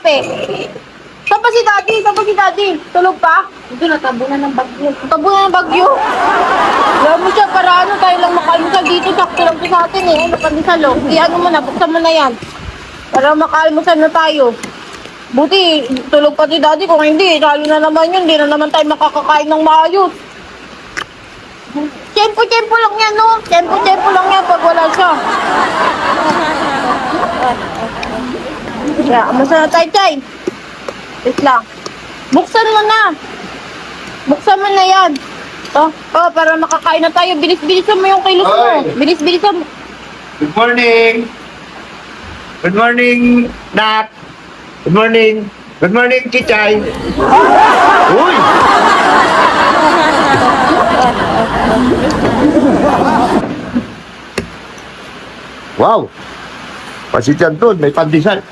kape. Saan ba si Daddy? Saan ba si Daddy? Tulog pa? Ito, natabunan ng bagyo. Tabunan ng bagyo. Alam mo siya, para ano tayo lang makalmusal dito. Sakto lang to sa atin eh. Ano pandesal oh. Ano mo na, buksan mo na yan. Para makalmusal na tayo. Buti, tulog pa si Daddy. Kung hindi, lalo na naman yun. Hindi na naman tayo makakakain ng maayos. Tempo-tempo lang yan, no? Tempo-tempo lang yan pag wala siya. Kaya, kamusta na tayo, Chay? Wait lang. Buksan mo na. Buksan mo na yan. Para makakain na tayo. Bilis-bilisan mo yung kilos mo. Oy. Bilis-bilisan mo. Good morning! Good morning, Nak! Good morning! Good morning, Chichay! Uy! Wow! Pasityan doon, may pandesal.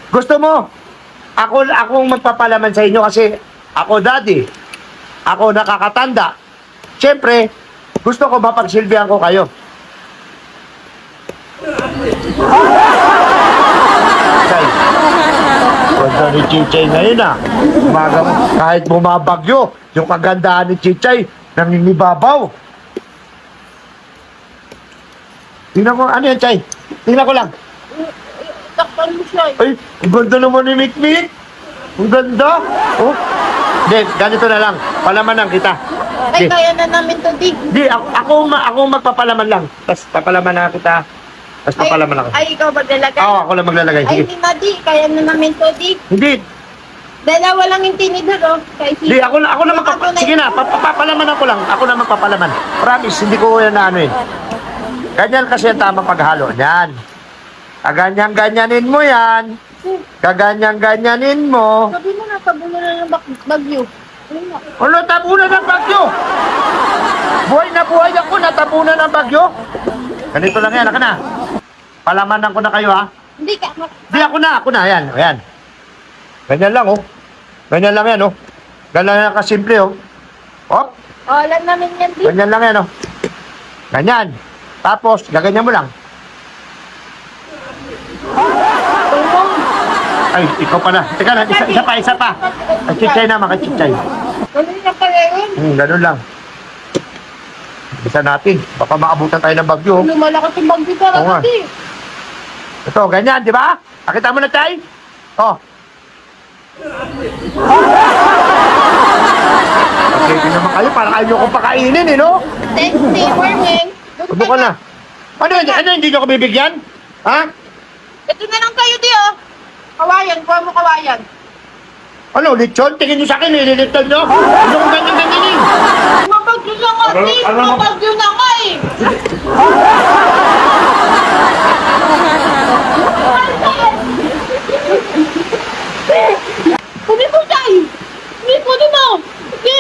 Gusto mo? Akong magpapalaman sa inyo kasi ako daddy. Ako nakakatanda. Siyempre, gusto ko mapagsilbihan ko kayo. Chay, ganda ni Chichay ngayon ah. Umaga mo, kahit bumabagyo, yung kagandahan ni Chichay, nangingibabaw. Tingnan ko, ano yan, Chay? Tingnan ko lang. Takpan mo siya. Ay, ang ganda naman ni Mikmik. Ang ganda. Oh. Hindi, ganito na lang. Palamanan kita. Ay, kaya na namin to, Dig. Hindi, ako magpapalaman lang. Tapos papalaman na kita. Tapos papalaman ako. Ay, ikaw maglalagay? Oo, ako lang maglalagay. Ay, Sige. hindi na, Dig. Kaya na namin to, Dig. Hindi. Dalawa lang yung tinidor, oh. Hindi, ako na sige na, papalaman ako lang. Ako na magpapalaman. Promise, hindi ko yan na ano eh. Ganyan kasi ang tamang paghalo. Yan. Kaganyan-ganyanin mo yan. Kaganyan-ganyanin mo. Sabi mo na, tabunan na ng bagyo. Ayun na. Ano, tabunan ng bagyo? Buhay na buhay ako, natabunan ng bagyo. Ganito lang yan, ako na. Palamanan ko na kayo, ha? Hindi ka. Hindi, ako na, yan, ayan. Ganyan lang, oh. Ganyan lang yan, oh. Ganyan lang kasimple, oh. Oh, Alam namin yan, Dig. ganyan lang yan, oh. Ganyan. Tapos, gaganyan mo lang. Tulong. Ay, ikaw pala. Teka lang, isa pa. Kachichay naman, kachichay. Ganun na pala yun. Ganun lang. Isa natin. Baka maabutan tayo ng bagyo. Lumalakas yung bagyo para Oo nga. kasi. Ito, ganyan, di ba? Nakita mo na, Chay? Oh. Okay, di naman kayo. Parang ayaw kong pakainin, eh, no? Testing, warning. Tubo ka na. Ano, hindi nyo ko bibigyan? Ha? Ito na lang kayo, Di, oh. Kawayan, kuha mo kawayan. Ano, lechon? Tingin nyo sa akin, nililitod nyo? Ano kung ganyan-ganyanin? Mabagyo na nga, Di. Ano mo? Mabagyo na nga, eh. Kunin mo, Chay. Kunin mo. Di.